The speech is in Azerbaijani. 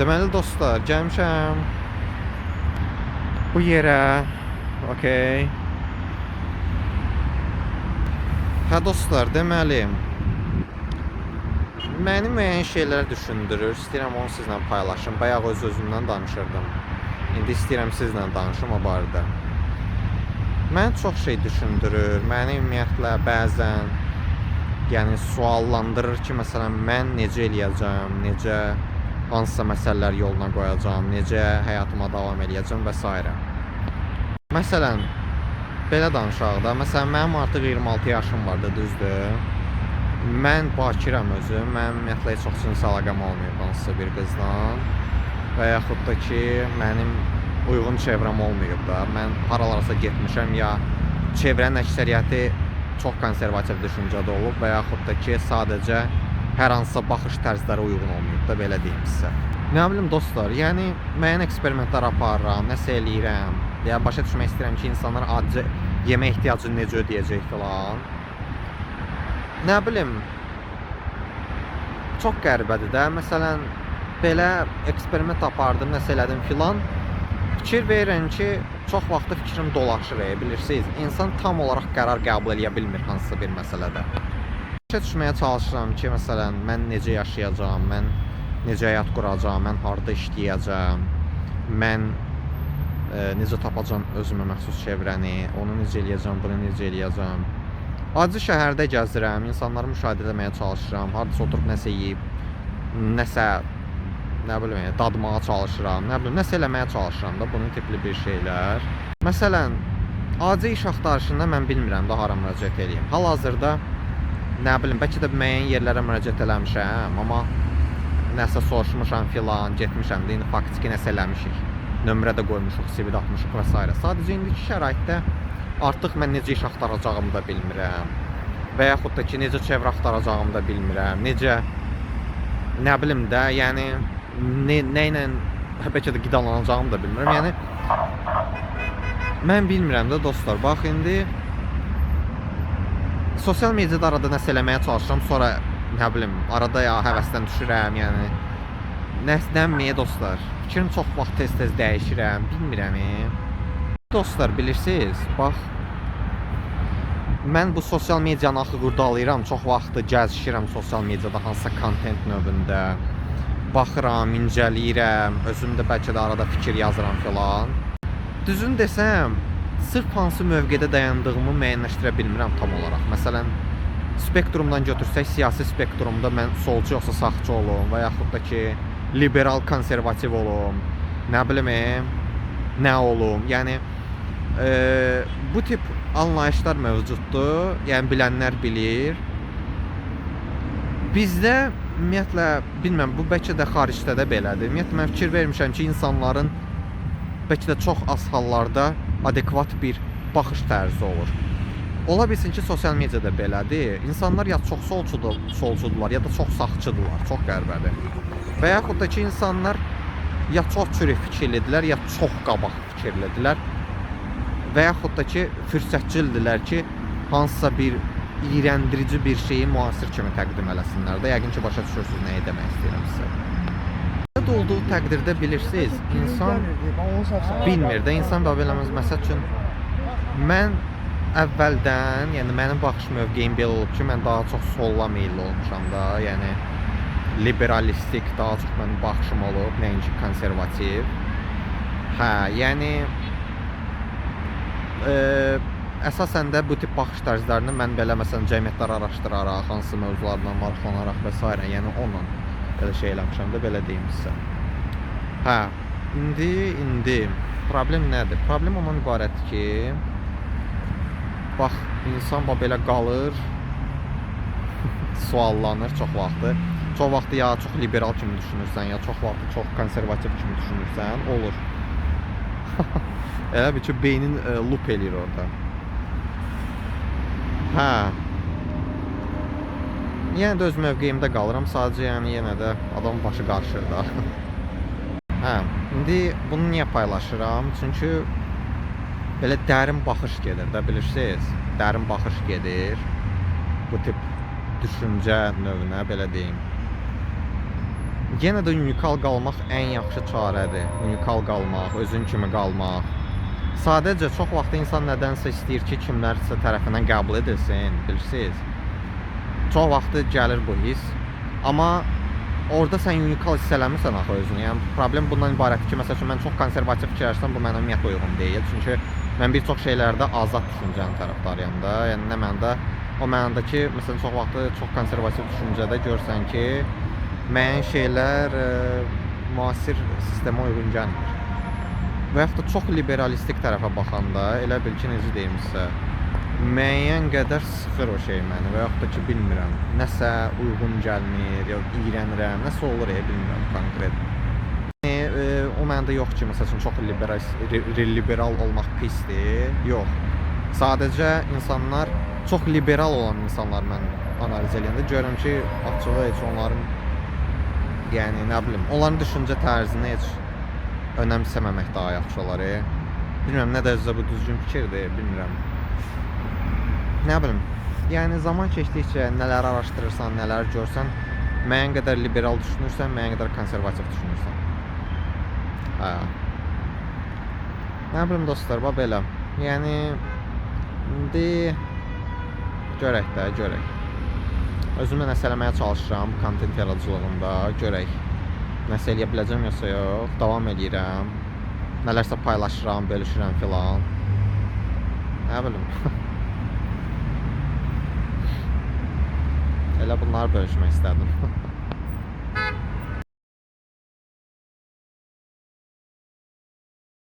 Deməli dostlar, gəlmişəm bu yerə. Okay. Hə dostlar, deməli məni müəyyən şeylər düşündürür. İstəyirəm onu sizlə paylaşım. Bayaq öz-özümdən danışırdım. İndi istəyirəm sizlə danışım o barədə. Məni çox şey düşündürür. Məni ümumiyyətlə bəzən suallandırır ki, məsələn, mən necə eləyəcəm, necə hansısa məsələlər yoluna qoyacağam, necə həyatıma davam eləyəcəm və s. Məsələn, belə danışaq da, məsələn, mənim artıq 26 yaşım vardı, düzdür. Mən bakirəm özüm, mənim ümumiyyətlə çox cinsi əlaqəm olmayıb hansısa bir qızla və yaxud da ki, mənim uyğun çevrəm olmayıb da. Mən haralarsa getmişəm, ya çevrənin əksəriyyəti çox konservativ düşüncədə olub və yaxud da ki, sadəcə hər hansısa baxış tərzləri uyğun olmayıb da, belə deyim sizə. Nə bilim dostlar, yəni müəyyən eksperimentlər aparıram, nəsə eləyirəm. Ya başa düşmək istəyirəm ki, insanlar acı yemə ehtiyacını necə ödəyəcək filan. Nə bilim, çox qəribədir də. Məsələn, belə eksperiment apardım, nəsə elədim filan. Fikir verirəm ki, çox vaxtı fikrim dolaşır, bilirsiniz. İnsan tam olaraq qərar qəbul edə bilmir hansısa bir məsələdə. Başa düşməyə çalışıram ki, məsələn, mən necə yaşayacağam, mən necə həyat quracağam, mən harda işləyəcəm, mən necə tapacağam özümə məxsus çevrəni, onu necə eləyəcəm, bunu necə eləyəcəm. Acı şəhərdə gəzirəm, insanları müşahidə etməyə çalışıram, hardasa oturub nəsə yeyib, nəsə, nə bilim, dadmağa çalışıram, nə bilim, nəsə eləməyə çalışıram da, bunun tipli bir şeylər. Məsələn, acı iş axtarışında mən bilmirəm də hara müraciət edeyim. Hal-hazırda nə bilim, bəlkə də müəyyən yerlərə müraciət eləmişəm, amma nəsə soruşmuşam filan, getmişəm də, indi faktiki nəsə eləmişik. Nömrə də qoymuşuq, CV-də atmışıq və s. Sadəcə indiki şəraitdə artıq mən necə iş axtaracağımı da bilmirəm. Və yaxud da ki, necə çevrə axtaracağımı da bilmirəm. Necə, nə bilim də, yəni, nə ilə bəlkə də qidalanacağımı da bilmirəm. Yəni, mən bilmirəm də dostlar, bax indi sosial mediada arada nəsə eləməyə çalışıram, sonra, nə bilim, arada ya həvəsdən düşürəm, yəni, nəmməyə dostlar. Fikrim çox vaxt tez-tez dəyişirəm, bilmirəm. Dostlar, bilirsiniz, bax, mən bu sosial medianı axı qurdalayıram, çox vaxtı gəzişirəm sosial mediada hansısa kontent növündə, baxıram, incəliyirəm, özüm də bəlkə də arada fikir yazıram filan. Düzün desəm, sırf hansı mövqedə dayandığımı müəyyənləşdirə bilmirəm tam olaraq. Məsələn, spektrumdan götürsək, siyasi spektrumda mən solcu yoxsa sağçı olum və yaxud da ki, liberal, konservativ olum, nə bilim, nə olum. Yəni, bu tip anlayışlar mövcuddur, yəni bilənlər bilir. Bizdə, ümumiyyətlə, bilməm, bu bəlkə də xaricdə də belədir. Ümumiyyətlə, mən fikir vermişəm ki, insanların bəlkə də çox az hallarda adekvat bir baxış tərzi olur. Ola bilsin ki, sosial mediada belədir. İnsanlar ya çox solcudular, ya da çox sağçıdırlar, çox qəribədir. Və yaxud da ki, insanlar ya çox çürük fikirlidirlər, ya çox qabaq fikirlidirlər. Və yaxud da ki, fürsətçildirlər ki, hansısa bir iyrəndirici bir şeyi müasir kimi təqdim eləsinlər də. Yəqin ki, başa düşürsünüz nəyi demək istəyirəm sizə. Belə olduğu təqdirdə bilirsiniz, insan bilmir də, insan da beləməz. Məsəl üçün, mən əvvəldən, yəni mənim baxış mövqeyim belə olub ki, mən daha çox solla meyilli olmuşam da, yəni liberalistik daha çox mənim baxışım olub, nəinki konservativ. Hə, yəni əsasən də bu tip baxış tərzlərini mən belə məsələn cəmiyyətlər araşdıraraq, hansı mövzulardan maraqlanaraq və s. yəni onunla belə şey eləmişəm də, belə deyim sizə. Hə, indi problem nədir? Problem ondan ibarətdir ki, bax, insan belə qalır, suallanır çox vaxtı. Çox vaxtı ya çox liberal kimi düşünürsən, ya çox vaxtı çox konservativ kimi düşünürsən, olur. Elə bir ki, beynin loop eləyir orada. Hə. Yenə də öz mövqeyimdə qalıram, sadəcə yəni yenə də adam başı qarışır da. Hə, indi bunu niyə paylaşıram? Çünki belə dərin baxış gedir də, bilirsiniz? Dərin baxış gedir. Bu tip düşüncə növünə, belə deyim. yenə də unikal qalmaq ən yaxşı çarədir. Unikal qalmaq, özün kimi qalmaq. Sadəcə çox vaxt insan nədənsə istəyir ki, kimlərsə tərəfindən qəbul edilsin, bilirsiniz. Çox vaxt gəlir bu his. Amma orada sən unikal hiss eləmirsən axı özünü. Yəni problem bundan ibarətdir ki, məsəl üçün mən çox konservativ fikirləşsəm bu mənə ümumiyyətlə uyğun deyil. Çünki mən bir çox şeylərdə azad düşüncənin tərəfdarıyam da. Yəni nə mənada o mənada ki, məsələn çox vaxt çox konservativ düşüncədə görsən ki, müəyyən şeylər müasir sistemə uyğun gəlmir. Və yaxud da çox liberalistik tərəfə baxanda elə bil ki, necə deyim sizə, müəyyən qədər sıxır o şey məni və yaxud da ki, bilmirəm, nəsə uyğun gəlmir, ya iyrənirəm, nəsə olur, bilmirəm konkret. O məndə yox ki, məsəl üçün çox liberal olmaq pisdir, yox. Sadəcə insanlar, çox liberal olan insanlar mən analiz edəndə görürəm ki, açığı heç onların, yəni nə bilim, onların düşüncə tərzini heç önəmsəməmək daha yaxşı olar. Bilmirəm, nə dərəcədə bu düzgün fikirdir, bilmirəm. Nə bilim, yəni zaman keçdikcə nələr araşdırırsan, nələr görsən, müəyyən qədər liberal düşünürsən, müəyyən qədər konservativ düşünürsən. Hə. Nə bilim dostlar, belə. Yəni indi görək də, görək. Özümü nəsə eləməyə çalışıram kontent yaradıcılığında, görək. Nəsə eləyə biləcəm yoxsa yox, davam edirəm. Nələrsə paylaşıram, bölüşürəm filan. Nə bilim. Elə bunları bölüşmək istədim.